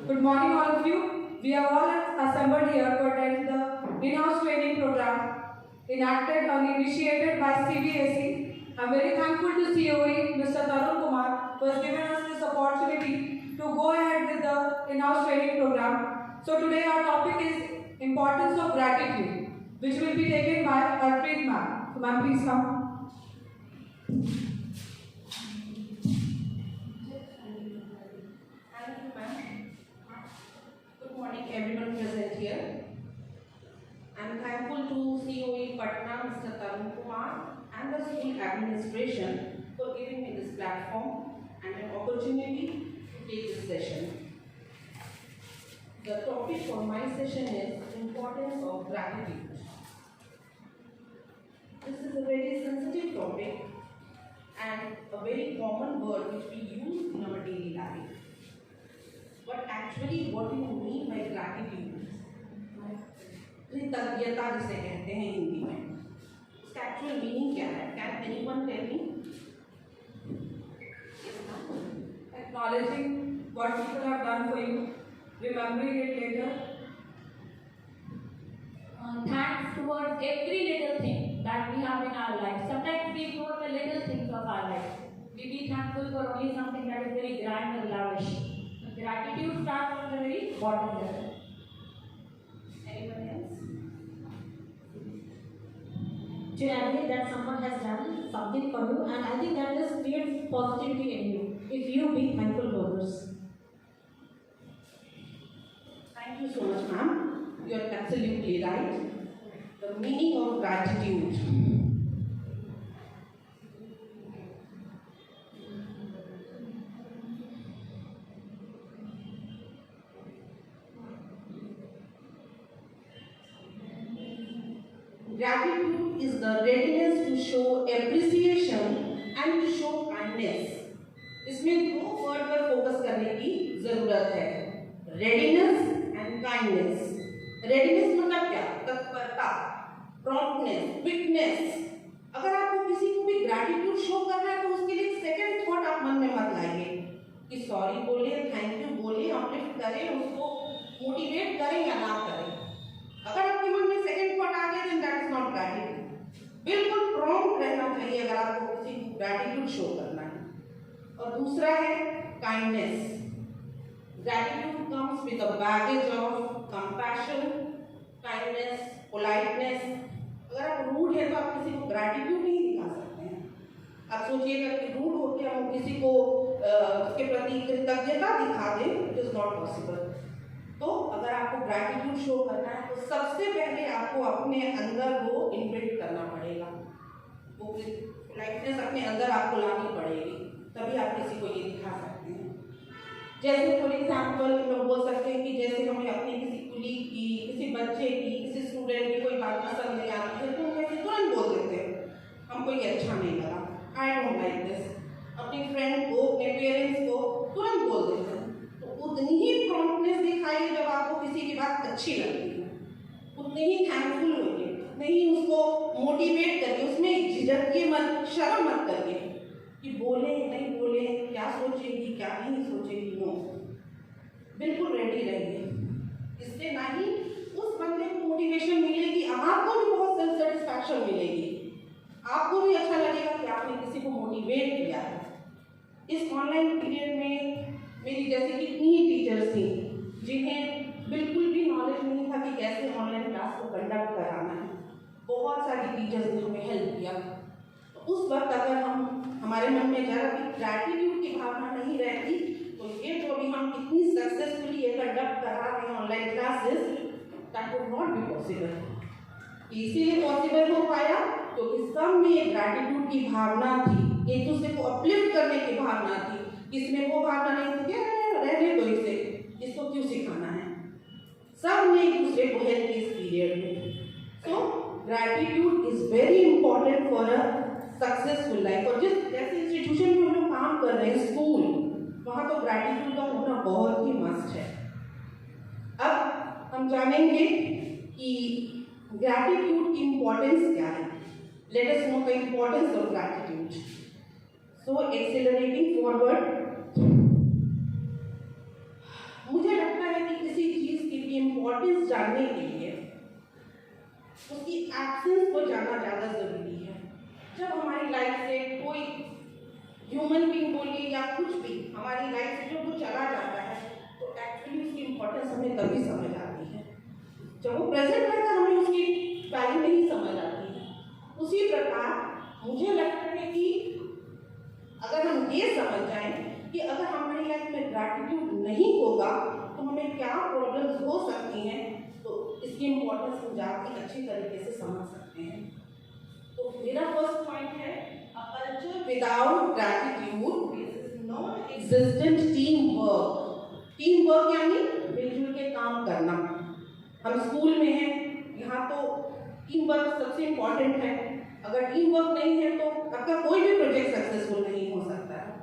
Good morning, all of you. We are all assembled here to attend the in-house training program enacted and initiated by CBSE. I'm very thankful to COE, Mr. Tarun Kumar, who has given us this opportunity to go ahead with the in-house training program. So today our topic is importance of gratitude, which will be taken by Harpreet ma'am. So ma'am, please come. Good morning, everyone present here. I am thankful to COE Patna, Mr. Tarun Kumar, and the school administration for giving me this platform and an opportunity to take this session. The topic for my session is importance of gratitude. This is a very sensitive topic and a very common word which we use in our daily life. But actually, what do you mean by gratitude? कृतज्ञता जिसे कहते हैं हिंदी में, उसका actual meaning क्या है? Can anyone tell me? Acknowledging what people have done for you, remembering it later. Thanks towards every little thing that we have in our life. Sometimes we ignore the little things of our life. We be thankful for only something that is very grand and lavish. Gratitude starts from the very bottom level. Anyone else? To admit that someone has done something for you, and I think that just creates positivity in you if you be thankful for this. Thank you so much, ma'am. You are absolutely right. The meaning of gratitude. Gratitude is the readiness to show appreciation and to show kindness. इसमें दो word पर focus करने की जरूरत है, readiness and kindness. Readiness मतलब क्या? तत्परता, प्रॉम्प्टनेस, क्विकनेस। अगर आपको किसी को भी ग्रैटिट्यूड शो करना है तो उसके लिए सेकंड थॉट आप मन में मत लाइए कि सॉरी बोले, थैंक यू बोले, अपलिफ्ट करें, उसको मोटिवेट करें या ना करें। अगर आपके मन में सेकंड थॉट आ गया then that is not gratitude. बिल्कुल प्रॉम्प्ट रहना चाहिए अगर आपको किसी को ग्रैटिट्यूड शो करना है। और दूसरा है kindness. Gratitude comes with a baggage of compassion, kindness, politeness. अगर आप रूड है तो आप किसी को ग्रैटिट्यूड नहीं दिखा सकते हैं। आप सोचिएगा कि रूड होकर हम किसी को उसके प्रति कृतज्ञता दिखा दें, इट इज नॉट पॉसिबल। तो अगर आपको ग्रैटिट्यूड शो करना है तो सबसे पहले आपको अपने अंदर वो इम्प्रिंट करना पड़ेगा, वो लाइटनेस अपने अंदर आपको लानी पड़ेगी, तभी आप किसी को ये दिखा सकते हैं। जैसे फॉर एग्जाम्पल लोग बोल सकते हैं कि जैसे हमें अपने किसी कुलीग की, किसी बच्चे की, किसी स्टूडेंट की कोई बात पसंद नहीं आती है तो हम ऐसे तुरंत बोल देते हैं हमको ये अच्छा नहीं लगा, आई डोंट लाइक दिस। अपने फ्रेंड को, अपने पेरेंट्स को तुरंत बोल देते हैं। उतनी ही प्रॉम्प्टनेस दिखाइए जब आपको किसी की बात अच्छी लगती है, उतनी ही थैंकफुल होइए, उतने ही उसको मोटिवेट करिए, उसमें झिझकिए मत, शर्म मत करिए कि बोले नहीं बोले, क्या सोचेगी क्या नहीं सोचेगी। नो, बिल्कुल रेडी रहिए। इससे ना ही उस बंदे को मोटिवेशन मिलेगी, आपको भी बहुत सेल्फ सेटिस्फैक्शन मिलेगी, आपको भी अच्छा लगेगा कि आपने किसी को मोटिवेट किया है। इस ऑनलाइन पीरियड में मेरी जैसे कितनी ही टीचर्स थी जिन्हें बिल्कुल भी नॉलेज नहीं था कि कैसे ऑनलाइन क्लास को कंडक्ट कराना है। बहुत सारी टीचर्स ने हमें हेल्प किया। तो उस वक्त अगर हमारे मन में जरा भी ग्रैटिट्यूड की भावना नहीं रहती तो ये जो अभी हम इतनी सक्सेसफुली ये कंडक्ट करा रहे हैं online classes, that would not be possible. इसीलिए पॉसिबल हो पाया क्योंकि सब में ग्रैटिट्यूड की भावना थी, एक दूसरे को अपलिफ्ट करने की भावना थी। इसमें वो भावना नहीं थी कि रहने दो इसे, इसको क्यों सिखाना है। सब ने एक दूसरे को हेल्प की इस पीरियड में। So gratitude is very important for a successful life. और जिस जैसे इंस्टीट्यूशन में हम लोग काम कर रहे हैं, स्कूल, वहाँ तो ग्रैटिट्यूड का होना बहुत ही मस्ट है। अब हम जानेंगे कि ग्रैटिट्यूड की इंपॉर्टेंस क्या है। Let us know the importance of gratitude. So accelerating forward, मुझे लगता जानने के लिए उसकी एब्सेंस को जानना ज़्यादा ज़रूरी है। जब हमारी लाइफ से कोई ह्यूमन बीइंग बोलिए या कुछ भी हमारी लाइफ से जब वो चला जाता है तो एक्चुअली उसकी इम्पोर्टेंस हमें तभी समझ आती है। जब वो प्रेजेंट रहता है हमें उसकी वैल्यू नहीं समझ आती है। उसी प्रकार मुझे लगता है कि अगर हम ये समझ जाएं कि अगर हमारी लाइफ में ग्रैटिट्यूड नहीं होगा तो हमें क्या प्रॉब्लम्स हो सकती हैं, तो इसकी इम्पोर्टेंस हम ज़्यादा अच्छी तरीके से समझ सकते हैं। तो मेरा फर्स्ट पॉइंट है, a culture without gratitude is non existent team work. Team work यानी मिलजुल के काम करना। हम स्कूल में हैं, यहाँ तो टीम वर्क सबसे इम्पॉर्टेंट है। अगर टीम वर्क नहीं है तो आपका कोई भी प्रोजेक्ट सक्सेसफुल नहीं हो सकता है।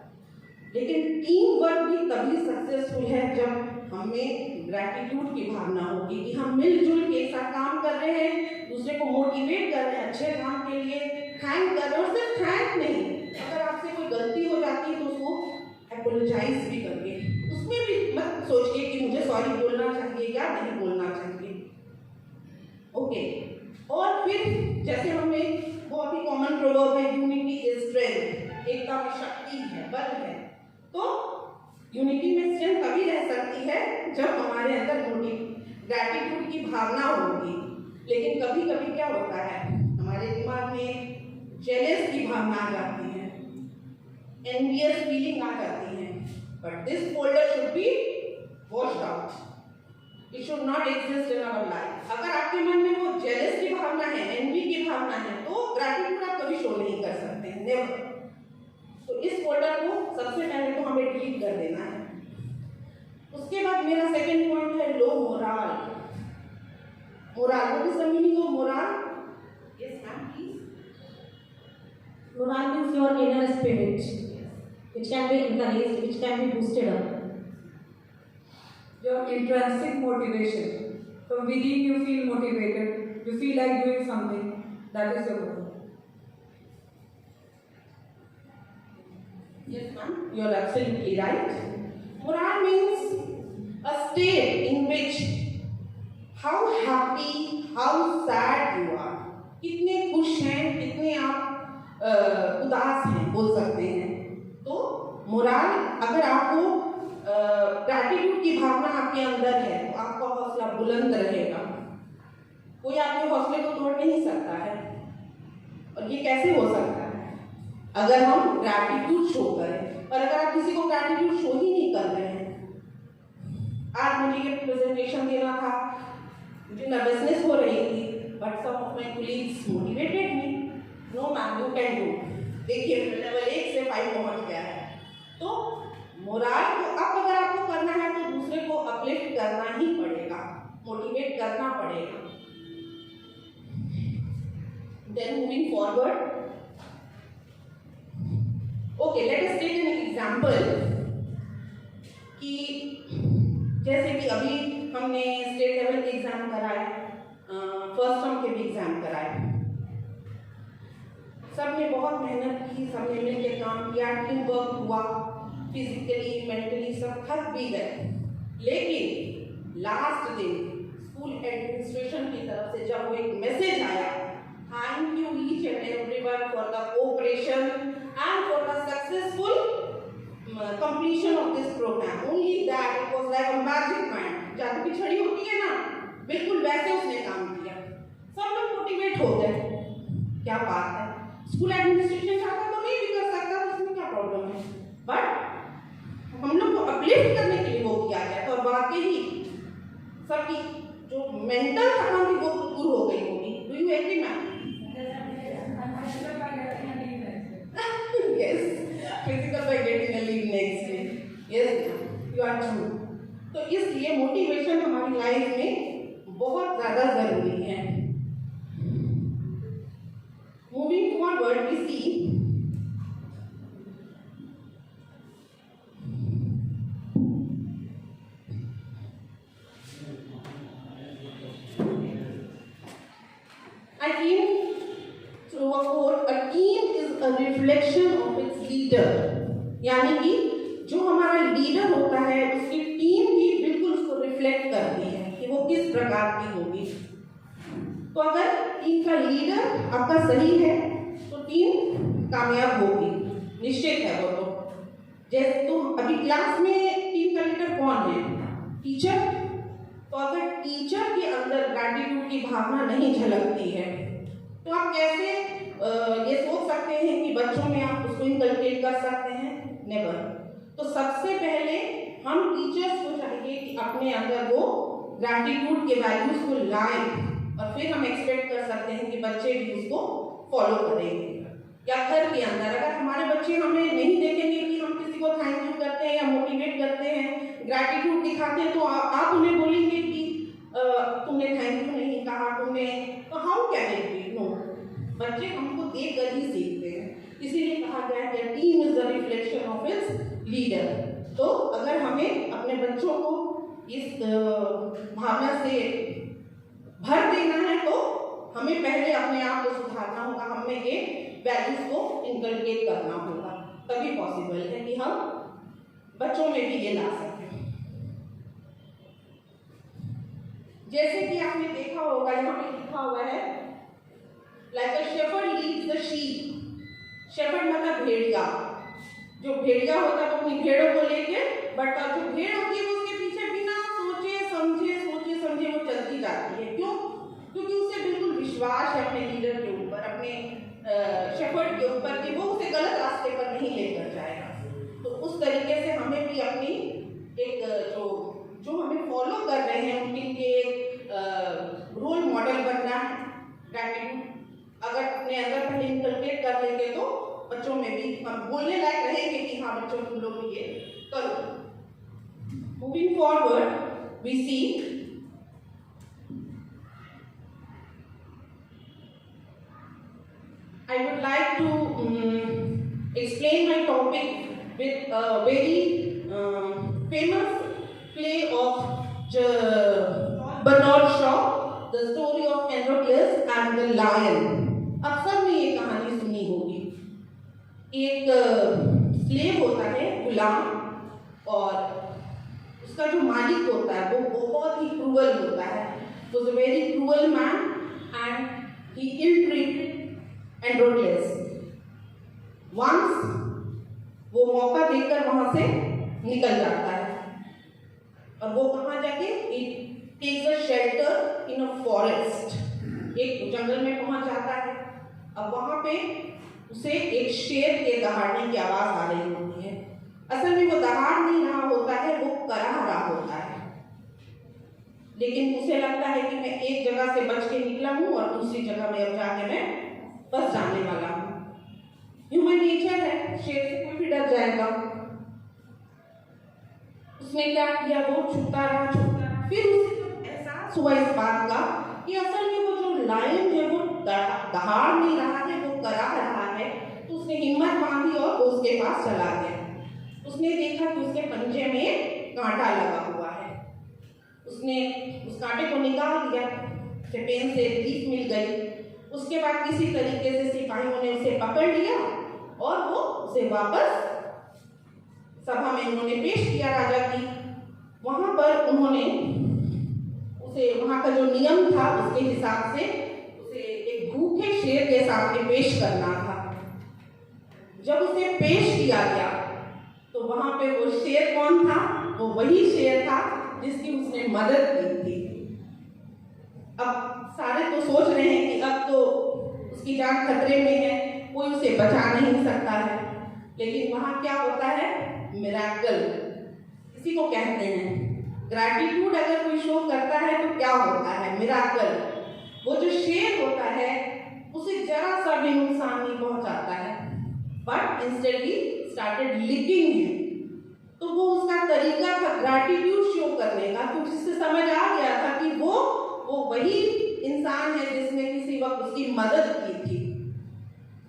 लेकिन टीम वर्क भी तभी सक्सेसफुल है जब हमें ग्रैटिट्यूड की भावना होगी कि हम मिलजुल के एक साथ काम कर रहे हैं, दूसरे को मोटिवेट कर रहे हैं अच्छे काम के लिए, थैंक कर रहे हैं। और सिर्फ थैंक नहीं, अगर आपसे कोई गलती हो जाती है तो उसको अपोलोजाइज भी करके, उसमें भी मत सोचिए कि मुझे सॉरी बोलना चाहिए या नहीं बोलना चाहिए। ओके, और फिर जैसे हमें बहुत ही कॉमन प्रोवर्ब है, यूनिटी इज स्ट्रेंथ, एकता में शक्ति है, बल है। तो यूनिटी में स्ट्रेंथ तभी रह सकती है जब हमारे अंदर ग्रैटिट्यूड की भावना होगी। लेकिन कभी कभी क्या होता है, हमारे दिमाग में जेलस की भावना आ जाती है, एनवियस फीलिंग आ जाती है, but this folder should be washed out, it should not exist in our life. अगर आपके मन में वो जेलस की भावना है, एनवी की भावना है, तो ग्रैटिट्यूड आप कभी शो नहीं कर सकते हैं, नेवर। तो इस फोल्डर को सबसे पहले तो हमें डिलीट कर देना है। उसके बाद मेरा सेकंड पॉइंट है low morale. Morale, what is the meaning of morale? Yes ma'am please. Morale means your inner spirit, which can be encouraged, which can be boosted up. Your intrinsic motivation. From within you feel motivated, you feel like doing something, that is your motive. Yes ma'am, you are absolutely right. Morale means a state in which how happy, how sad you are. कितने खुश हैं, कितने आप उदास हैं, बोल सकते हैं। तो मोराल, अगर आपको ग्रैटिट्यूड की भावना आपके अंदर है तो आपका हौसला बुलंद रहेगा, कोई आपके हौसले को तोड़ नहीं सकता है। और ये कैसे हो सकता है? अगर हम ग्रैटिट्यूड शो करें। और अगर आप किसी को ग्रैटिट्यूड शो ही नहीं कर रहे हैं, आज मुझे ये प्रेजेंटेशन देना था, मुझे नर्वसनेस हो रही थी, but some of my colleagues motivated me, no ma'am you can do. देखिए लेवल 1 से 5 पहुंच गया है। तो मोराल को अब अगर आपको करना है तो दूसरे को अपलिफ्ट करना ही पड़ेगा, मोटिवेट करना पड़ेगा। Then moving forward, okay let us take an example कि जैसे कि अभी हमने स्टेट लेवल के एग्जाम कराए, फर्स्ट टर्म के भी एग्जाम कराए, सबने बहुत मेहनत की, सबने मिलकर काम किया, टीम वर्क हुआ, फिजिकली मेंटली सब थक भी गए। लेकिन लास्ट दिन स्कूल एडमिनिस्ट्रेशन की तरफ से जब वो एक मैसेज आया, thank you each and everyone for the cooperation and for the successful completion of this programme, only that it was like a magic mind. जादू की छड़ी होती है ना, बिल्कुल वैसे उसने काम किया, सब लोग मोटिवेट हो गए। क्या बात है, स्कूल एडमिनिस्ट्रेशन चाहता तो नहीं भी कर सकता, उसमें क्या प्रॉब्लम है, बट हम लोग को अपलिफ्ट करने के लिए वो किया गया। तो वाकई सबकी जो मेंटल थकान थी वो दूर हो गई होगी। Do you agree ma'am? Yes, physical by getting a leave next day. Yes you are true. तो इसलिए मोटिवेशन हमारी लाइफ में बहुत ज़्यादा ज़रूरी है। Moving forward, we see I came through a quote, a team is a reflection of its leader. यानी कि जो हमारा लीडर होता है उसकी टीम भी बिल्कुल उसको रिफ्लेक्ट करती है कि वो किस प्रकार की होगी। तो अगर टीम का लीडर आपका सही है तो टीम कामयाब होगी, निश्चित है वो। तो जैसे तो अभी क्लास में टीम का लीडर कौन है? टीचर। तो अगर टीचर के अंदर ग्रैटिट्यूड की भावना नहीं झलकती है तो आप कैसे ये सोच सकते हैं कि बच्चों में आप उसको इनकल्केट कर सकते हैं? नेवर। तो सबसे पहले हम टीचर्स को चाहिए कि अपने अंदर वो ग्रैटिट्यूड के वैल्यूज को लाएं और फिर हम एक्सपेक्ट कर सकते हैं कि बच्चे भी उसको फॉलो करेंगे। या घर के अंदर अगर हमारे बच्चे हमें नहीं देखेंगे कि हम किसी को थैंक यू करते हैं या मोटिवेट करते हैं, ग्रैटिट्यूड दिखाते हैं, तो आप उन्हें बोलेंगे कि तुमने थैंक यू नहीं कहा, तुमने, तो how can it be? No, बच्चे हमको देख कर ही सीखते हैं। इसीलिए कहा गया है कि team is the reflection of its leader. तो अगर हमें अपने बच्चों को इस भावना से भर देना है तो हमें पहले अपने आप को सुधारना होगा, हमें ये वैल्यूज को इनकल्केट करना होगा, तभी पॉसिबल है कि हम बच्चों में भी ये ला सकें। जैसे कि आपने देखा होगा, यहाँ पे लिखा हुआ है like a shepherd leads the sheep. Shepherd मतलब भेड़िया। जो भेड़िया होता है वो अपनी भेड़ों को लेके, बट जो भेड़ होती है उसके पीछे बिना सोचे समझे वो चलती जाती है। क्यों? क्योंकि उसे बिल्कुल विश्वास है अपने लीडर के ऊपर, अपने शेफर्ड के ऊपर कि वो उसे गलत रास्ते पर नहीं लेकर जाएगा। तो उस तरीके से हमें भी अपनी एक जो हमें फॉलो कर रहे हैं उनके रोल मॉडल बनना है। ग्रैटिट्यूड अगर अपने अंदर पहले इनकल्केट कर लेंगे तो बच्चों में भी हम बोलने लायक रहेंगे कि हाँ बच्चों तुम लोग भी ये करो। Moving forward we see I would like to explain my topic with a very famous play of Bernard Shaw, The Story of Androcles and the Lion। अब सबने ये कहानी सुनी होगी। एक स्लेव होता है, गुलाम, और उसका जो मालिक होता है वो बहुत ही क्रूअल होता है। Was a very cruel man and he ill-treated Androcles। Once वो मौका देकर वहां से निकल जाता है और वो कहाँ जाके it takes a shelter in a forest, एक जंगल में पहुंच जाता है। अब वहां पे उसे एक शेर के दहाड़ने की आवाज आ रही होती है। असल में वो दहाड़ नहीं रहा होता है, वो कराह रहा होता है, लेकिन उसे लगता है कि मैं एक जगह से बच के निकला हूँ और दूसरी जगह में अब जाके मैं बस जाने वाला हूँ। ह्यूमन नेचर है, शेर से कोई भी डर जाएगा। उसने क्या किया, वो छुपता रहा। फिर उसे एहसास हुआ इस बात का कि असल में वो जो लायन है वो दहाड़ नहीं रहा है, वो करा रहा है। तो उसने हिम्मत बांधी और वो उसके पास चला गया। उसने देखा कि उसके पंजे में कांटा लगा हुआ है। उसने उस कांटे को निकाल दिया, उसे पेन से रीफ मिल गई। उसके बाद किसी तरीके से सिपाहियों ने उसे पकड़ लिया और वो उसे वापस सभा में उन्होंने पेश किया राजा की। वहां पर उन्होंने उसे, वहां का जो नियम था उसके हिसाब से उसे एक भूखे शेर के सामने पेश करना था। जब उसे पेश किया गया तो वहां पे वो शेर कौन था? वो वही शेर था जिसकी उसने मदद की थी। अब सारे तो सोच रहे हैं कि अब तो उसकी जान खतरे में है, कोई उसे बचा नहीं सकता है, लेकिन वहां क्या होता है? मिरेकल इसी को कहते हैं। ग्रैटिट्यूड अगर कोई शो करता है तो क्या होता है? मिरेकल। वो जो शेर होता है उसे जरा सा भी नुकसान नहीं पहुंचाता है, but instead he started liking him. तो वो उसका तरीका था ग्रैटिट्यूड शो करने का, तो जिससे समझ आ गया था कि वो वही इंसान है जिसने किसी वक्त उसकी मदद की थी।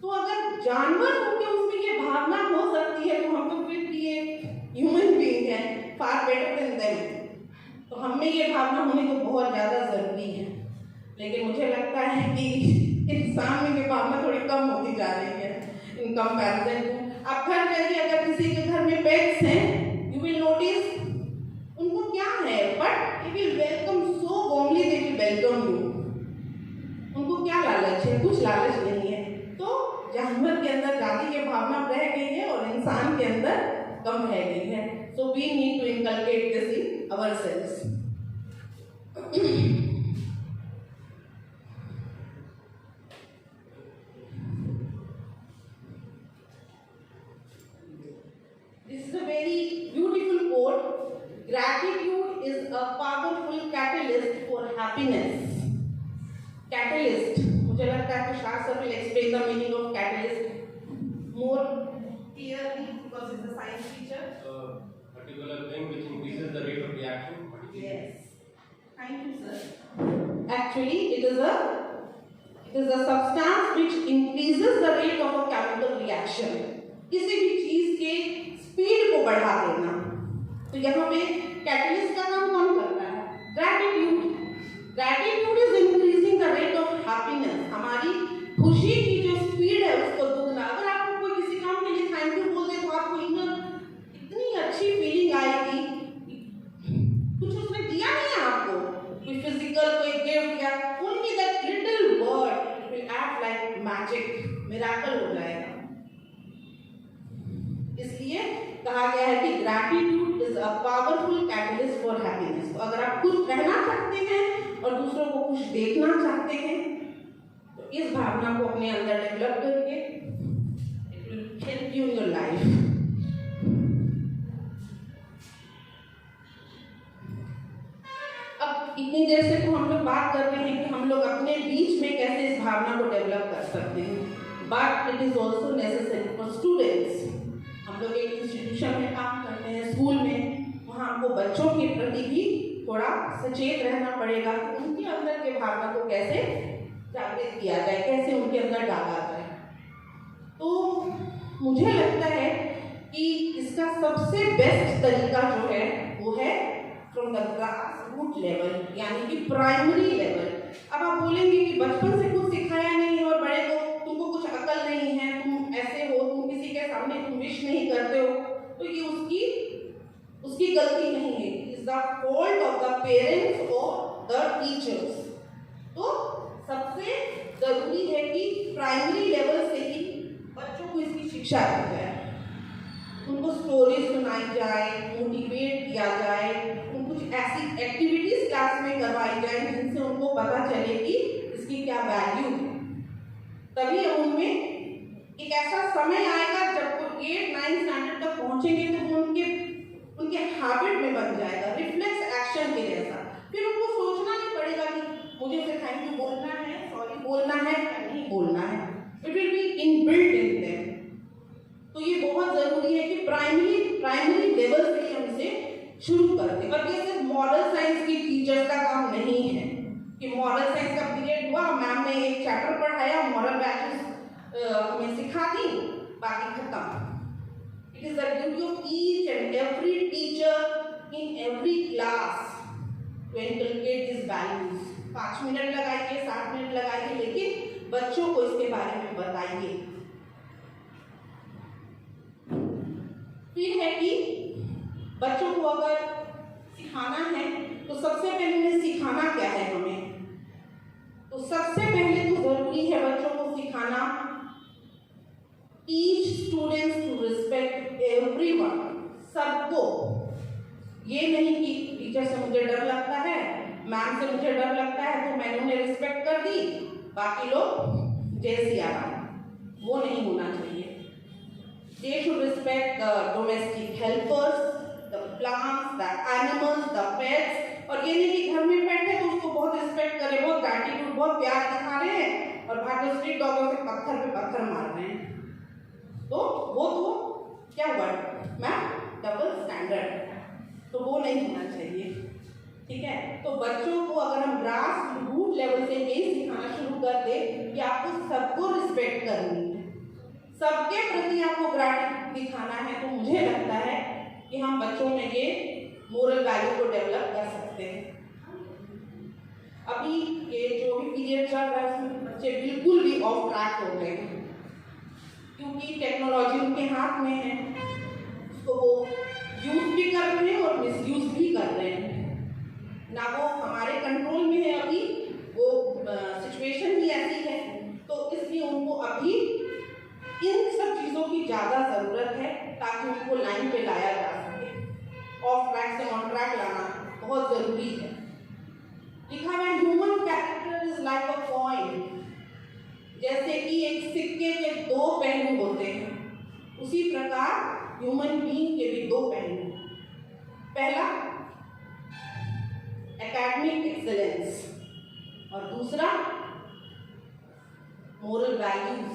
तो अगर जानवर होकर उसमें ये भावना हो सकती है तो हम तो फिर भी ये ह्यूमन बीइंग है, फार बेटर देन देम। तो हमें ये भावना होनी तो बहुत ज़्यादा ज़रूरी है, लेकिन मुझे लगता है कि इंसान में ये भावना थोड़ी कम होती जा रही है इन कंपैरिजन। आप घर जाइए, अगर किसी के घर में पेट्स हैं, यू विल नोटिस उनको क्या है, है, but it will welcome so warmly, they will welcome you. उनको क्या लालच है? कुछ लालच नहीं है। तो जानवर के अंदर जाति की भावना रह गई है और इंसान के अंदर कम रह गई है। So we need to inculcate this in ourselves. This is a very beautiful quote. Gratitude is a powerful catalyst for happiness. Catalyst. मुझे लगता है कि Shah sir will explain the meaning of catalyst more clearly because he's a science teacher. Particular thing which increases the rate of reaction. Yes. Thank you, sir. Actually, it is a substance which increases the rate of a chemical reaction. किसी भी चीज के speed को बढ़ा देना। तो यहाँ पे कैटलिस्ट का काम कौन करता है? Gratitude. Gratitude is increasing the rate of happiness. हमारी खुशी की जो स्पीड है उसको दुगना। अगर आपको कोई किसी काम के लिए थैंक यू बोल दे तो आपको इतनी अच्छी फीलिंग आएगी। कुछ उसने दिया नहीं है आपको, कोई फिजिकल कोई गिफ्ट या only that little word will act like magic, miracle हो जाएगा। इसलिए कहा गया है कि gratitude is a powerful catalyst for happiness. तो अगर आप खुश रहना चाहते हैं और दूसरों को खुश देखना चाहते हैं तो इस भावना को अपने अंदर डेवलप करके it will help you in your life. अब इतनी देर से तो हम लोग बात कर रहे हैं कि हम लोग अपने बीच में कैसे इस भावना को डेवलप कर सकते हैं, but it is also necessary for students. हम लोग एक इंस्टीट्यूशन में काम करते हैं, स्कूल में, वहाँ हमको बच्चों के प्रति भी थोड़ा सचेत रहना पड़ेगा कि उनके अंदर के भावना को कैसे जागृत किया जाए, कैसे उनके अंदर डाला जाए। तो मुझे लगता है कि इसका सबसे बेस्ट तरीका जो है वो है from the grass root level, यानी कि प्राइमरी लेवल। अब आप बोलेंगे कि बचपन से कुछ सिखाया नहीं और बड़े को तुमको कुछ अकल नहीं है, तुम ऐसे हो, तुम किसी के सामने तुम विश नहीं करते हो, तो ये उसकी गलती नहीं है। It is the fault of the parents और द टीचर्स। तो सबसे जरूरी है कि प्राइमरी लेवल से ही बच्चों को इसकी शिक्षा दी जाए, उनको स्टोरी सुनाई जाए, मोटिवेट किया जाए, उनको कुछ ऐसी एक्टिविटीज क्लास में करवाई जाए जिनसे उनको पता चले कि इसकी क्या वैल्यू है। तभी उनमें एक ऐसा समय आएगा जब वो 8-9 स्टैंडर्ड तक पहुंचेंगे तो उनके हैबिट में बन जाएगा, रिफ्लेक्स एक्शन के जैसा। फिर उनको सोचना नहीं पड़ेगा कि मुझे उसे थैंक यू बोलना है, सॉरी बोलना है या नहीं बोलना है। It will be inbuilt in them. तो ये बहुत जरूरी है कि प्राइमरी लेवल से हम इसे शुरू कर दें। और ये सिर्फ मॉरल साइंस की टीचर्स का काम नहीं है कि मॉरल साइंस का पीरियड हुआ, मैम ने एक चैप्टर पढ़ाया, मॉरल वैल्यूज हमें सिखा दी, बाकी खत्म। It is the duty of each and every teacher in every class to inculcate this values. 5 minute लगाइए, 7 मिनट लगाइए, लेकिन बच्चों को इसके बारे में बताइए। फिर है कि बच्चों को अगर सिखाना है तो सबसे पहले सिखाना क्या है हमें? तो सबसे पहले तो जरूरी है बच्चों को सिखाना teach students to respect everyone, सबको। ये नहीं कि टीचर से मुझे डर लगता है, मैम से मुझे डर लगता है तो मैंने उन्हें रिस्पेक्ट कर दी, बाकी लोग जैसे आ रहा, वो नहीं होना चाहिए। They should respect the domestic helpers, the plants, the animals, the pets। और ये नहीं कि घर में पेट है तो उसको बहुत रिस्पेक्ट करें, बहुत ग्रैटिट्यूड, बहुत प्यार दिखा रहे हैं और बाहर जो स्ट्रीट डॉगों से पत्थर पे पत्थर मार रहे हैं, तो वो तो क्या हुआ मैम, डबल स्टैंडर्ड। तो वो नहीं होना चाहिए, ठीक है। तो बच्चों को अगर हम ग्रास रूट लेवल से यही सिखाना शुरू कर दे कि आपको सबको रिस्पेक्ट करनी है, सबके प्रति आपको ग्रैटिट्यूड दिखाना है, तो मुझे लगता है कि हम बच्चों में ये मोरल वैल्यू को डेवलप कर सकते हैं। अभी ये जो भी पीरियड चल रहा है उसमें बच्चे बिल्कुल भी ऑफ ट्रैक हो गए हैं, क्योंकि टेक्नोलॉजी उनके हाथ में है, उसको वो यूज भी कर रहे हैं और मिसयूज भी कर रहे हैं। जरूरी है। लिखा है human character is like a coin, जैसे कि एक सिक्के के दो पहलू होते हैं, उसी प्रकार ह्यूमन बीइंग के भी दो पहलू। पहला एकेडमिक एक्सेलेंस और दूसरा मोरल वैल्यूज।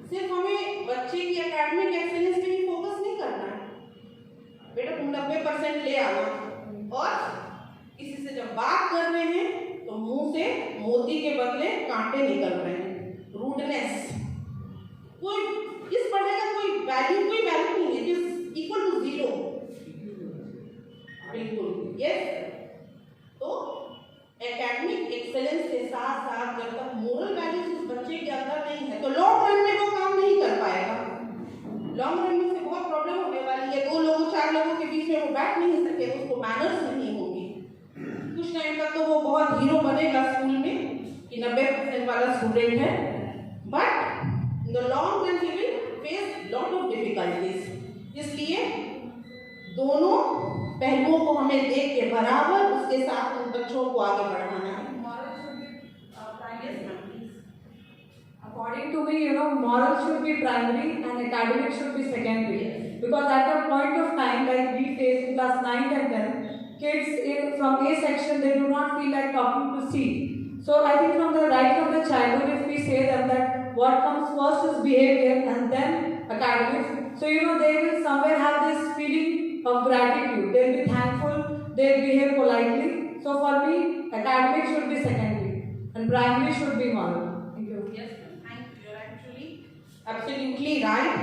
सिर्फ हमें बच्चे की एकेडमिक एक्सेलेंस पे ही फोकस नहीं करना है, बेटा तुम 90% ले आना, और किसी से जब बात कर रहे हैं तो मुंह से मोती के बदले कांटे निकल रहे हैं, रूडनेस, कोई इस पढ़ाई का कोई वैल्यू नहीं है, इज इक्वल टू 0। बिल्कुल यस। तो एकेडमिक एक्सेलेंस के साथ साथ जब तक मोरल वैल्यूज उस बच्चे के अंदर नहीं है तो लॉन्ग रन में वो काम नहीं कर पाएगा। लॉन्ग रन में से बहुत प्रॉब्लम होने वाली है, 2 लोगों 4 लोगों के बीच में वो बैठ नहीं सके, तो उसको मैनर्स नहीं होगी। कुछ टाइम तक तो वो बहुत हीरो बनेगा स्कूल में कि 90% वाला स्टूडेंट है, but in the long run he will face lot of difficulties. इसलिए दोनों पहलुओं को हमें देख के बराबर उसके साथ उन बच्चों को आगे बढ़ाना है। According to me, moral should be primary and academic should be secondary. Because at a point of time, like we face in class 9 and 10, kids from A section, they do not feel like talking to C. So I think from the childhood, if we say them that what comes first is behavior and then academics, so they will somewhere have this feeling of gratitude. They will be thankful, they will behave politely. So for me, academic should be secondary and primary should be moral. Thank you. Yes, thank you. You're actually absolutely right.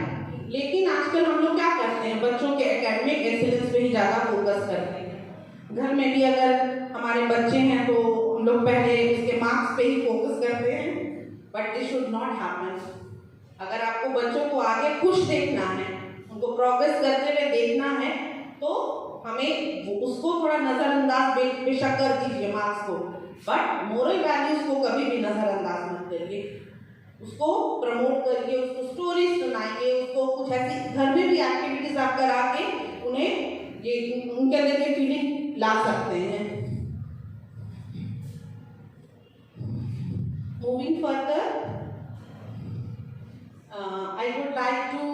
लेकिन आजकल हम लोग क्या करते हैं, बच्चों के academic excellence पे ही ज़्यादा फोकस करते हैं। घर में भी अगर हमारे बच्चे हैं तो हम लोग पहले उसके मार्क्स पे ही फोकस करते हैं, but this should not happen. अगर आपको बच्चों को आगे खुश देखना है, उनको प्रोग्रेस करते हुए देखना है, तो हमें उसको थोड़ा नज़रअंदाज बेशक कर दीजिए मार्क्स को, बट मोरल वैल्यूज को कभी भी नज़रअंदाज मत करिए। उसको प्रमोट करिए, उसको स्टोरीज सुनाइए, उसको कुछ ऐसी घर में भी एक्टिविटीज आप करा के उन्हें ये उनके अंदर ये फीलिंग ला सकते हैं। Moving further, I would like to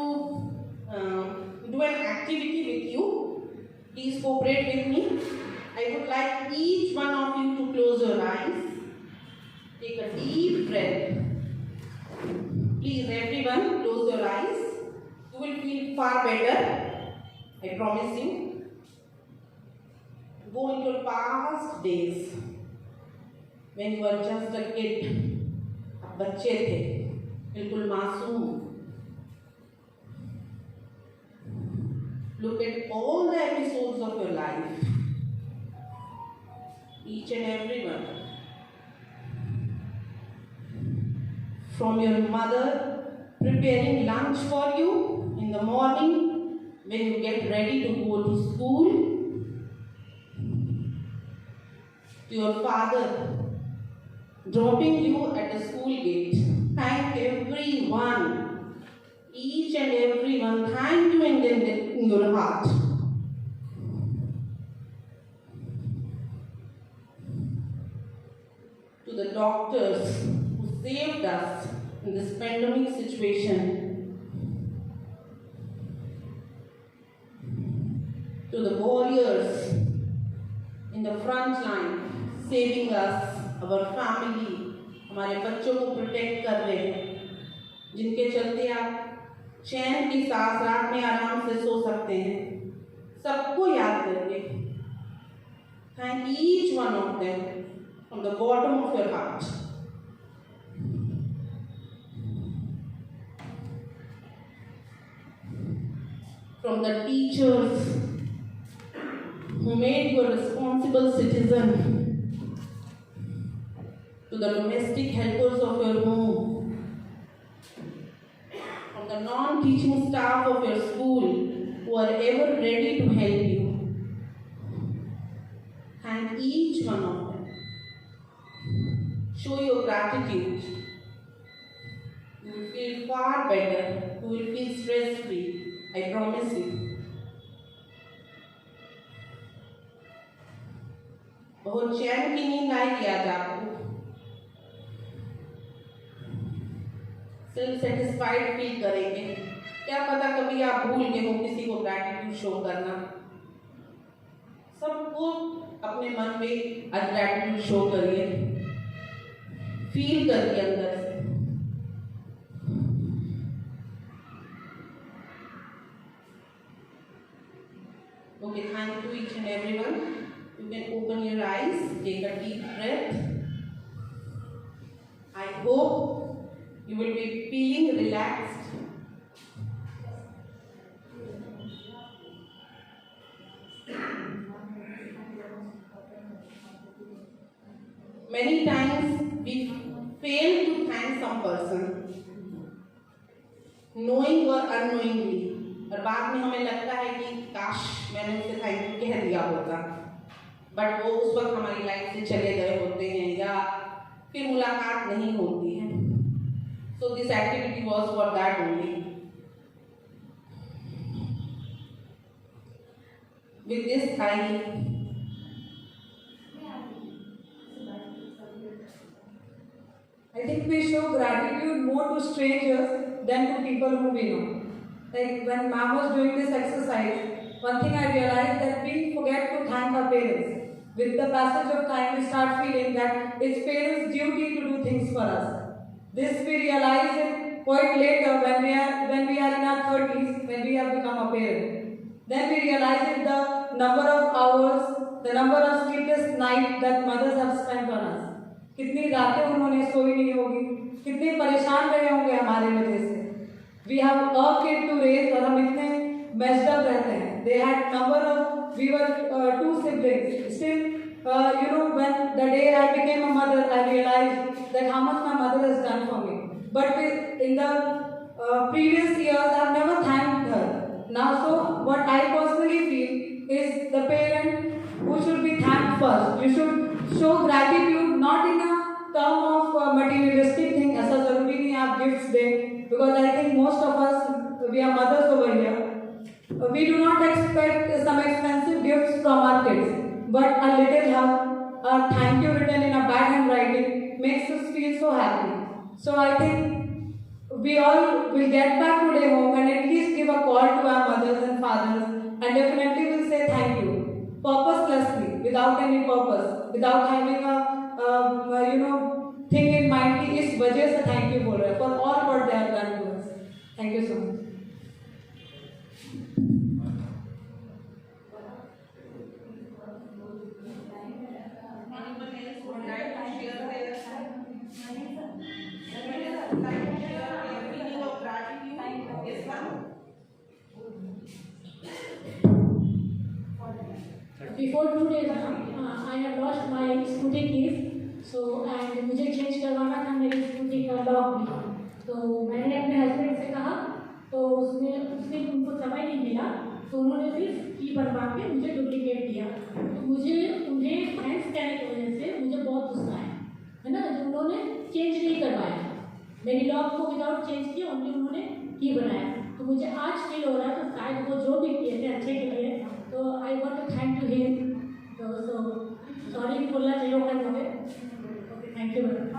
do an activity with you. Please cooperate with me. I would like each one of you to close your eyes. Take a deep breath. Please, everyone, close your eyes. You will feel far better. I promise you. Go into your past days when you were just a kid. आप बच्चे थे, बिल्कुल मासूम। Look at all the episodes of your life, each and every one. From your mother preparing lunch for you in the morning when you get ready to go to school, to your father dropping you at the school gate. Thank everyone, each and everyone. Thank you in your heart. To the doctors who saved us in this pandemic situation, to the warriors in the front line saving us, our family, हमारे बच्चों को protect कर रहे हैं, जिनके चलते आप चैन की सांस रात में आराम से सो सकते हैं। सबको याद करके thank each one of them from the bottom of your heart. From the teachers who made you a responsible citizen, to the domestic helpers of your home, from the non-teaching staff of your school who are ever ready to help you. Thank each one of them. Show your gratitude. You will feel far better. You will feel stress-free. I promise you. बहुत चैन की नींद आएगी आज आपको, self satisfied feel करेंगे। क्या पता कभी आप भूल गए हो किसी को ग्रैटिट्यूड शो करना। सबको अपने मन में आज ग्रैटिट्यूड शो करिए, फील करिए अंदर से। Okay, thank you each and everyone. You can open your eyes, take a deep breath. I hope you will be feeling relaxed. Many times we fail to thank some person, knowing or unknowingly. और बाद में हमें लगता है कि काश मैंने उसे थैंक यू कह दिया होता, बट वो उस वक्त हमारी लाइफ से चले गए होते हैं या फिर मुलाकात नहीं होती है। So this activity was for that only. With this I think we show gratitude more to strangers than to people who we know. Like when ma'am was doing this exercise, one thing I realized that we forget to thank our parents. With the passage of time, we start feeling that it's parents' duty to do things for us. This we realize it quite later when we are in our 30s, when we have become a parent. Then we realize it the number of hours, the number of sleepless nights that mothers have spent on us. कितनी रातें उन्होंने सोई नहीं होगी, कितने परेशान रहे होंगे हमारे वजह से। We have a kid to raise और हम इतने messed up रहते हैं। They had number of, we were 2 siblings. Still, when the day I became a mother, I realized that how much my mother has done for me. But in the previous years, I have never thanked her. Now, so what I personally feel is the parent who should be thanked first. You should show gratitude not in a term of materialistic thing, ऐसा जरूरी नहीं आप gifts दें, because I think most of us, we are mothers over here. We do not expect some expensive gifts from our kids, but a little hug, a thank you written in a bad handwriting makes us feel so happy. So I think we all will get back today home and at least give a call to our mothers and fathers and definitely will say thank you, purposelessly, without any purpose, without having a thing in mind कि इस वजह से thank you बोल रहे हैं for all what they have done to us. Thank you so much. Before 2 days now, I have lost my scooty keys. So and मुझे change करवाना था मेरी स्कूटी का लॉक भी। तो मैंने अपने हस्बैंड से कहा, तो उसने उनको समय नहीं मिला, तो उन्होंने फिर की बनवा के मुझे डुप्लीकेट दिया। तो मुझे उन्हें थैंक्स कहने की वजह से मुझे बहुत गुस्सा है ना, जो उन्होंने चेंज नहीं करवाया, मेरी लॉक को विदाउट चेंज किया, उन्होंने की बनाया। तो मुझे आज फील हो रहा है, तो शायद वो जो भी किए थे अच्छे के लिए, तो I want to thank to him. तो सॉरी बोलना चाहिए होगा मुझे। Okay, thank you madam.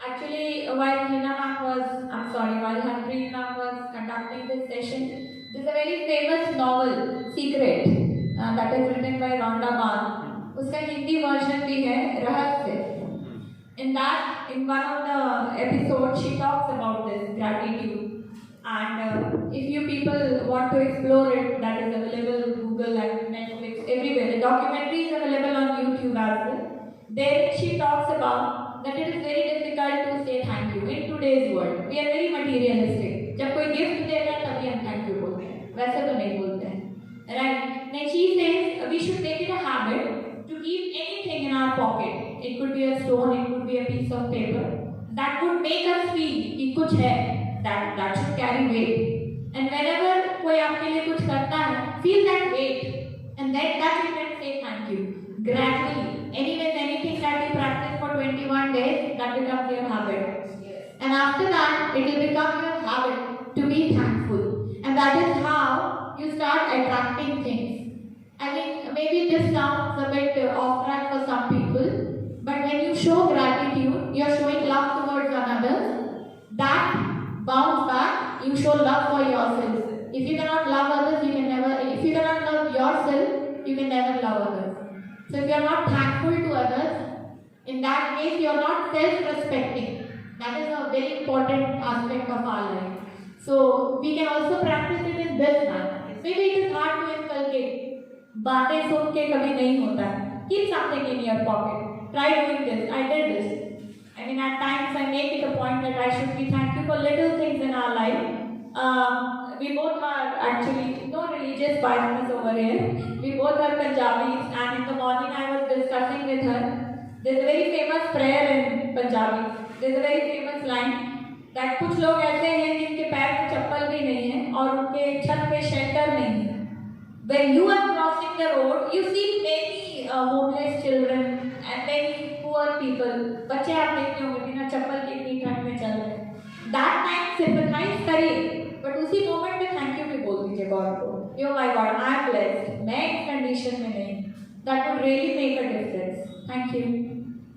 Actually, while Harpreet ma'am was conducting this session, there's a very famous novel, Secret, that is written by Rhonda Byrne. उसका Hindi version भी है, रहस्य. In one of the episodes, she talks about this gratitude. And if you people want to explore it, that is available on Google and Netflix, everywhere. The documentary is available on YouTube as well. There she talks about that it is very difficult to say thank you in today's world. We are very materialistic. जब कोई gift देता है तभी हम thank you बोलते हैं, वैसे तो नहीं बोलते हैं, right? Then she says we should make it a habit to keep anything in our pocket. It could be a stone, it could be a piece of paper that would make us feel कि कुछ है, that should carry weight. And whenever कोई आपके लिए कुछ करता है, feel that weight, and then that you can say thank you gradually. Anyways, anything that you practice for 21 days, that becomes your habit. And after that, it will become your habit to be thankful. And that is how you start attracting things. bit off track for some people. But when you show gratitude, you are showing love towards another. That bounce back, you show love for yourself. If you cannot love others, you can never. If you cannot love yourself, you can never love others. So if you are not thankful to others, in that case you are not self-respecting. That is a very important aspect of our life. So we can also practice it in this manner. Maybe it is hard to inculcate. बातें सुन के कभी नहीं होता है. Keep something in your pocket. Try doing this. I did this. I mean, at times I make it a point that I should be thankful for little things in our life. We both are actually no religious bias over here. We both are Punjabis, and in the morning I was discussing with her. There's a very famous prayer in Punjabi. There's a very famous line that कुछ लोग ऐसे हैं जिनके पैर में चप्पल भी नहीं है और उनके छत पे शेल्टर नहीं है. When you are crossing the road, you see many homeless children and many poor people. बच्चे आप देखते होंगे बिना चप्पल के इतनी ठंड में चल रहे हैं. That time sympathize करिए, but उसी moment में thank you भी बोल दीजिए God को. Yo my God, I am blessed. मैं इस condition में नहीं. That would really make a difference. Thank you.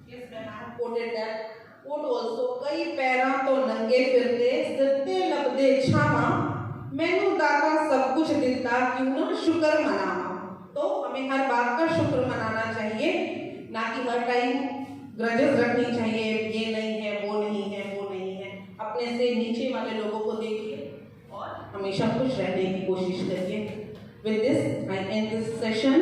Yes, ma'am. I have quoted that quote also. कई पैरां तो नंगे फिरते सिरते लबदे छामा मैनू दाता सब कुछ दिता क्यों ना शुक्र मनावा. तो हमें हर बात का शुक्र मनाना चाहिए, ना कि हर टाइम ग्रजेस रखनी चाहिए. ये नहीं है, वो नहीं है, वो नहीं है. अपने से नीचे वाले लोगों को देखिए और हमेशा खुश रहने की कोशिश करिए. With this, I end this session.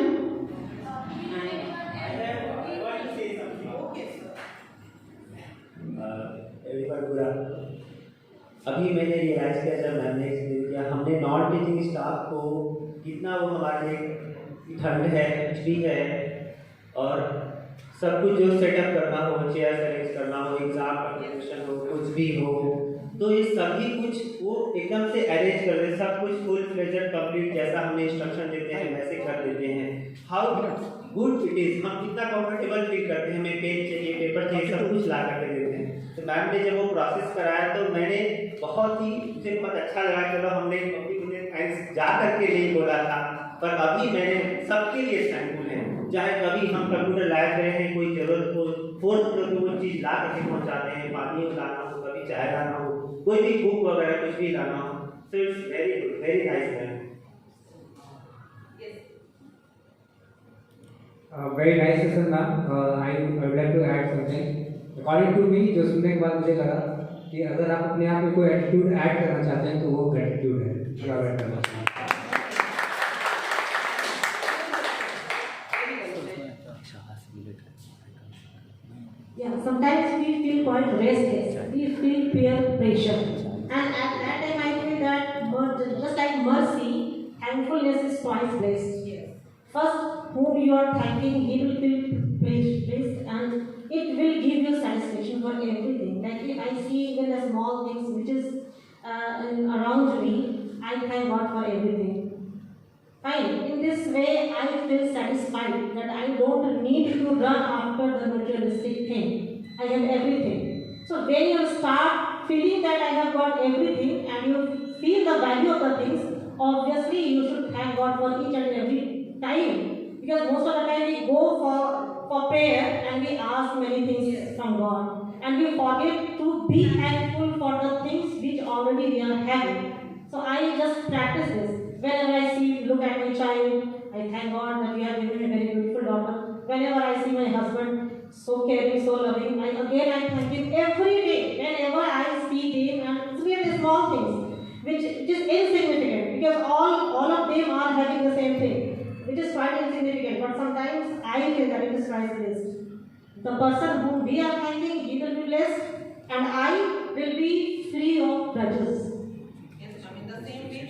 अभी मैंने रियलाइज़ किया जब मैंने एक्सप्लेन किया हमने नॉन टीचिंग स्टाफ को कितना वो हमारे ठंड है कुछ भी है और सब कुछ जो सेटअप करना हो, चेयर अरेंज करना हो, एग्ज़ाम का प्रिपरेशन हो, कुछ भी हो, तो ये सभी कुछ वो एकदम से अरेंज कर देते. सब कुछ फुल फ्लेजेड कंप्लीट जैसा हमने इंस्ट्रक्शन देते हैं वैसे कर देते हैं. How good it is. हम कितना कंफर्टेबल फील करते हैं. हमें पेन चाहिए, पेपर चाहिए, सब कुछ ला करके देते हैं. तो मैम ने जब वो प्रोसेस कराया तो मैंने बहुत ही मुझे बहुत अच्छा लगा. चलो हमने अभी उन्हें थैंक्स जा करके नहीं बोला था, पर अभी मैंने सबके लिए थैंकफुल हैं. चाहे कभी हम कंप्यूटर लाए रहे हैं, कोई ज़रूरत हो, फोर्थ फ्लोर पे कोई चीज़ ला करके पहुँचाते हैं, पानी लाना हो, कभी चाय लाना हो, कोई भी बुक वगैरह कुछ भी लाना हो. So it's very good, very nice ma'am. Very nice session, ma'am. I would like to add something. According to me, जो सुनने के बाद मुझे लगा कि अगर आप अपने आप में कोई एटीट्यूड ऐड करना चाहते हैं तो वो ग्रेटिट्यूड है. थोड़ा ऐड करना चाहिए. Yeah, sometimes we feel quite restless. We feel peer pressure, and at that time I feel that just like mercy, thankfulness is twice blessed. First, whom you are thanking, he will feel pleased, and it will give you satisfaction for everything. Like if I see even the small things which is around me, I thank God for everything. Fine. In this way, I feel satisfied that I don't need to run after the materialistic thing. I have everything. So when you start feeling that I have got everything and you feel the value of the things, obviously you should thank God for each and every time. Because most of the time we go for prayer and we ask many things from God. And we forget to be thankful for the things which already we are having. So I just practice this. Whenever I look at my child, I thank God that we have given a very beautiful daughter. Whenever I see my husband, so caring, so loving, I thank him every day. Whenever I see him, and it's really small things, which is insignificant, because all of them are having the same thing, which is quite insignificant. But sometimes I feel that it is quite blessed. The person whom we are thanking, he will be blessed, and I will be free of grudges. The same way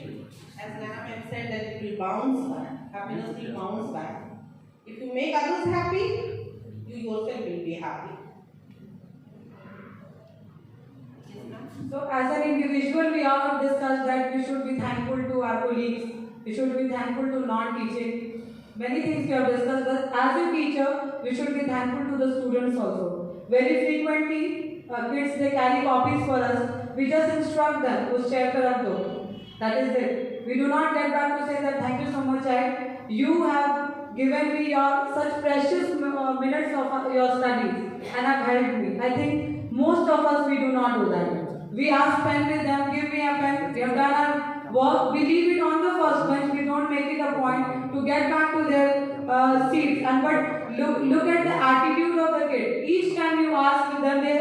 as Nana ma'am said that it will bounce back, happiness will bounce back. If you make others happy, you yourself will be happy. So as an individual, we all have discussed that we should be thankful to our colleagues, we should be thankful to non-teaching. Many things we have discussed, but as a teacher, we should be thankful to the students also. Very frequently, kids, they carry copies for us. We just instruct them, us check kar rakh do. That is it. We do not get back to say that thank you so much, child. You have given me your such precious minutes of your studies and have helped me. I think most of us, we do not do that. We ask pen with them, give me a pen, we have done our work, we leave it on the first bench, we don't make it a point to get back to their seats. And but look at the attitude of the kid. Each time you ask with them, they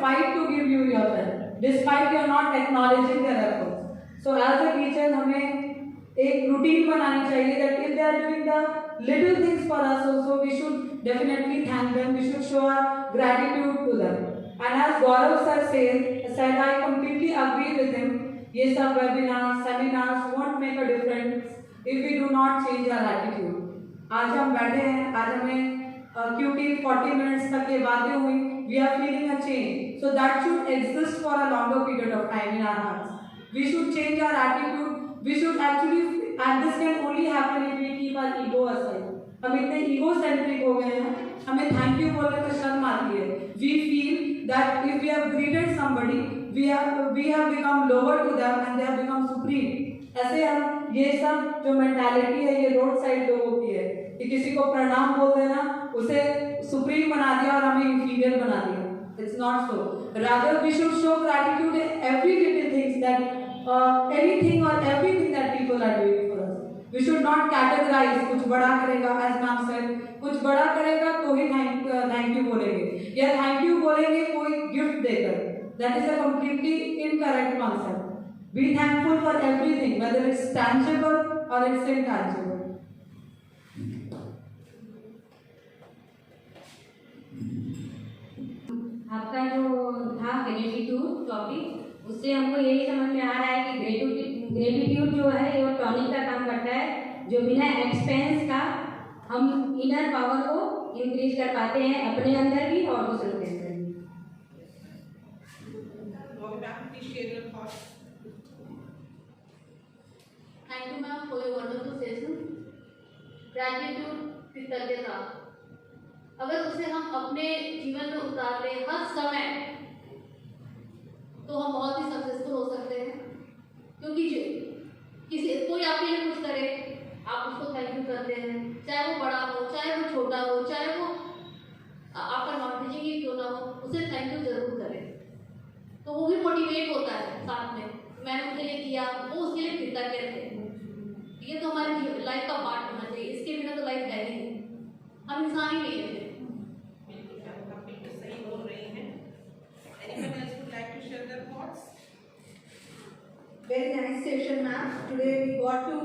fight to give you your pen, despite you are not acknowledging their efforts. So as a teacher, हमें एक routine बनानी चाहिए that if they are doing the little things for us also, we should definitely thank them. We should show our gratitude to them. And as Gaurav sir said, I completely agree with him. ये सब webinars, seminars won't make a difference if we do not change our attitude. आज हम बैठे हैं, आज हमें क्योंकि 40 minutes तक ये बातें हुई, we are feeling a change. So that should exist for a longer period of time in our hearts. We should change our attitude. We should actually, and this can only happen if we keep our ego aside. हम इतने egocentric हो गए हैं, हमें thank you बोलने में शर्म आती है. We feel that if we have greeted somebody, we have become lower to them and they have become supreme. ऐसे हम ये सब जो mentality है ये road side लोगों की है कि किसी को प्रणाम बोल देना, उसे supreme बना दिया और हमें inferior बना दिया. It's not so. Rather, we should show gratitude in every little things that anything or everything that people are doing for us. We should not categorize. कुछ बड़ा करेगा, as ma'am said, कुछ बड़ा करेगा तो ही thank you बोलेंगे, या thank you बोलेंगे कोई gift देकर. That is a completely incorrect concept. Be thankful for everything, whether it's tangible or it's intangible. आपका जो था ग्रेटिट्यूड टॉपिक, उससे हमको यही समझ में आ रहा है कि ग्रेटिट्यूड जो है वो टॉनिक का काम करता है, जो बिना एक्सपेंस का हम इनर पावर को इंक्रीज कर पाते हैं अपने अंदर भी और दूसरों के अंदर भी. Thank you ma'am for your wonderful session. Gratitude, कृतज्ञता, अगर उसे हम अपने जीवन में उतार लें हर समय तो हम बहुत ही सक्सेसफुल हो सकते हैं. क्योंकि किसी कोई आपके लिए कुछ करे, आप उसको थैंक यू करते हैं, चाहे वो बड़ा हो, चाहे वो छोटा हो, चाहे वो आपका नॉन टीचिंग ही क्यों ना हो, उसे थैंक यू जरूर करें. तो वो भी मोटिवेट होता है साथ में, मैंने उनके लिए किया, वो उसके लिए कृतज्ञ थे. ये तो हमारी लाइफ का पार्ट होना चाहिए, इसके बिना तो लाइफ है ही नहीं, हम इंसान ही नहीं है. Anyone else would like to share their thoughts? Very nice session, ma'am. Today we got to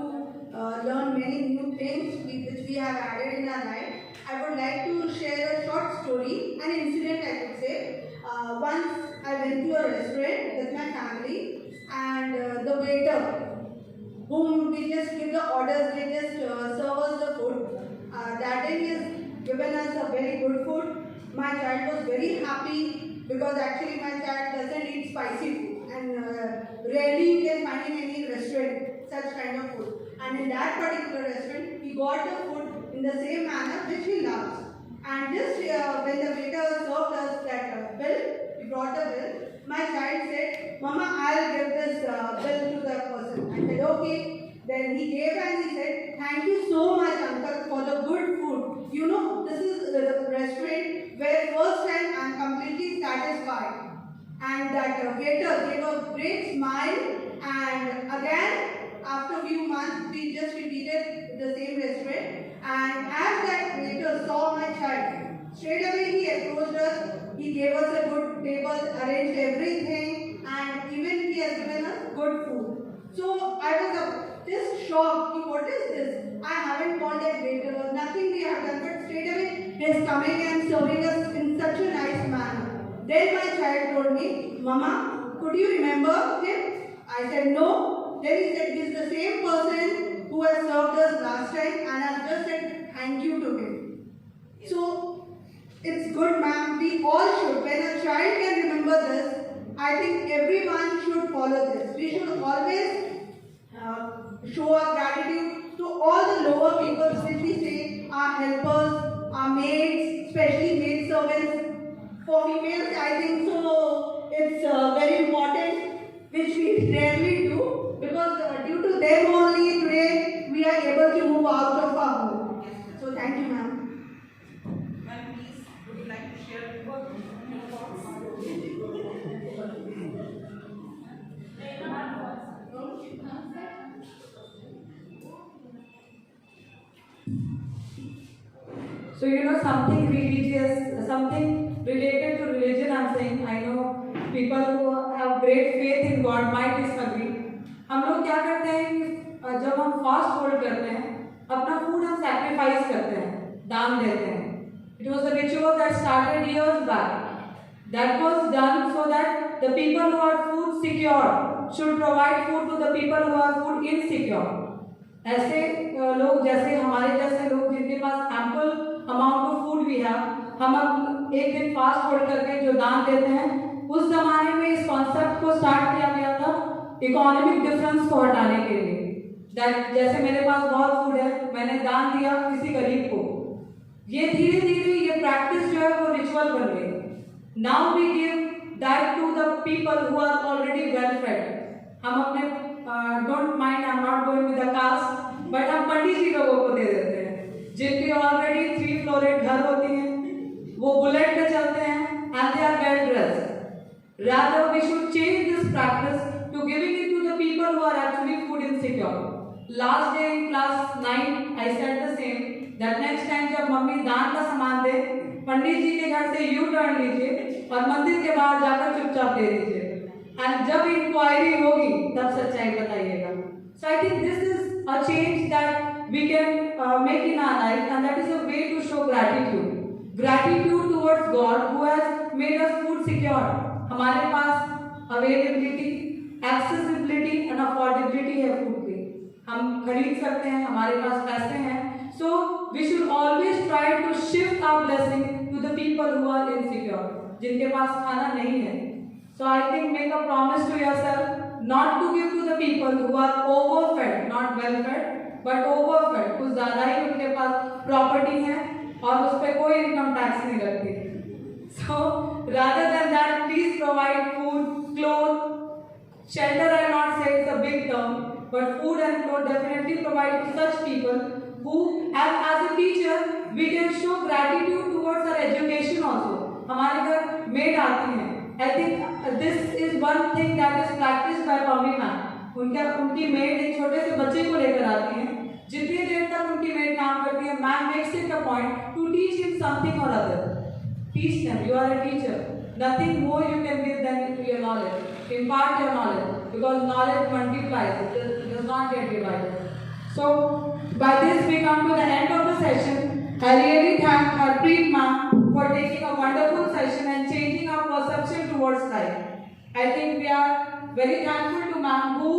learn many new things which we have added in our life. I would like to share a short story, an incident I could say. Once I went to a restaurant with my family, and the waiter, whom we just give the orders, they just serve us the food. That day he has given us a very good food. My child was very happy, because actually my child doesn't eat spicy food, and rarely you can find in any restaurant such kind of food. And in that particular restaurant, he got the food in the same manner which he loves. And just when the waiter served us that bill, he brought the bill, my child said, "Mama, I'll give this bill to the person." I said, "Okay." Then he gave and he said, "Thank you so much, uncle, for the good food. You know, this is the restaurant where first time I am completely satisfied." And that waiter gave a great smile, and again, after a few months, we just repeated the same restaurant. And as that waiter saw my child, straight away he approached us, he gave us a good table, arranged everything, and even he has given us good food. So I was just shocked. What is this? I haven't called that waiter, nothing we have done, but straight away he is coming and serving us in such a nice manner. Then my child told me, "Mama, could you remember him?" I said, "No." Then he said, "He is the same person who has served us last time, and I have just said thank you to him." So it's good, ma'am. We all should. When a child can remember this, I think everyone should follow this. We should always show our gratitude to all the lower people, which we say our helpers, our maids, especially maid servants. For females, I think so it's very important, which we rarely do, because due to them only today we are able to move out of our home. So something religious, something related to religion I'm saying. I know people who have great faith in God might disagree. हम लोग क्या करते हैं कि जब हम fast hold करते हैं अपना फूड हम सैक्रिफाइस करते हैं, दान देते हैं. It was a ritual that started years back. That was done so that the people who are food secure should provide food to the people who are food insecure. ऐसे लोग जैसे हमारे जैसे लोग जिनके पास एम्पल अमाउंट ऑफ फूड भी है, हम अब एक दिन फास्ट होल्ड करके जो दान देते हैं, उस जमाने में इस कॉन्सेप्ट को स्टार्ट किया गया था इकोनॉमिक डिफरेंस को हटाने के लिए. जैसे मेरे पास बहुत फूड है, मैंने दान दिया किसी गरीब को, ये धीरे धीरे ये प्रैक्टिस जो है वो रिचुअल बन गई. Now we give that to the people who are already well fed. हम अपने don't mind, I am not going with the caste, but हम पंडित जी लोगों को दे देते हैं जिनके ऑलरेडी 3 फ्लोरेड घर होती हैं, वो बुलेट पे चलते हैं and they are well dressed. Rather, we should change this practice to giving it to the people who are actually food insecure. Last day in class 9, I said the same. That next time जब mummy दान का सामान दे, पंडित जी के घर से U turn लीजिए और मंदिर के बाहर जाकर चुपचाप दे दीजिए. And जब इंक्वायरी होगी तब सच्चाई बताइएगा. So I think this is a change that we can make in our life, and that is a way to show gratitude. Gratitude towards God who has made us food secure. हमारे पास availability, accessibility and affordability है food की, हम खरीद सकते हैं, हमारे पास पैसे हैं. So we should always try to shift our blessing to the people who are insecure, जिनके पास खाना नहीं है. So I think make a promise to yourself not to give to the people who are overfed, not well fed but overfed. कुछ ज़्यादा ही उनके पास property है और उस पर कोई इनकम टैक्स नहीं लगती. So rather than that, please provide food, clothes, shelter. I will not say it's a big term, but food and clothes definitely provide to such people who, as a teacher, we can show gratitude towards our education also. हमारे घर maid आती हैं. I think this is one thing that is practiced by Pammi ma'am. उनकी maid एक छोटे से बच्चे को लेकर आती हैं. जितनी देर तक उनकी maid काम करती है, ma'am makes it a point to teach him something or other. Teach them. You are a teacher. Nothing more you can give than your knowledge. Impart your knowledge, because knowledge multiplies. It does not get divided. So, by this we come to the end of the session. I really thank Harpreet ma'am for taking a wonderful session and changing our perception towards life. I think we are very thankful to ma'am who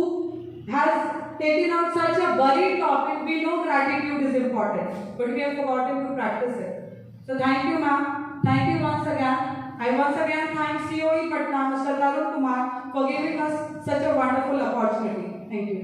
has taken out such a buried topic. We know gratitude is important, but we have forgotten to practice it. So, thank you ma'am. Thank you once again. I once again thank COE Patna, Mr. Tarun Kumar, for giving us such a wonderful opportunity. Thank you.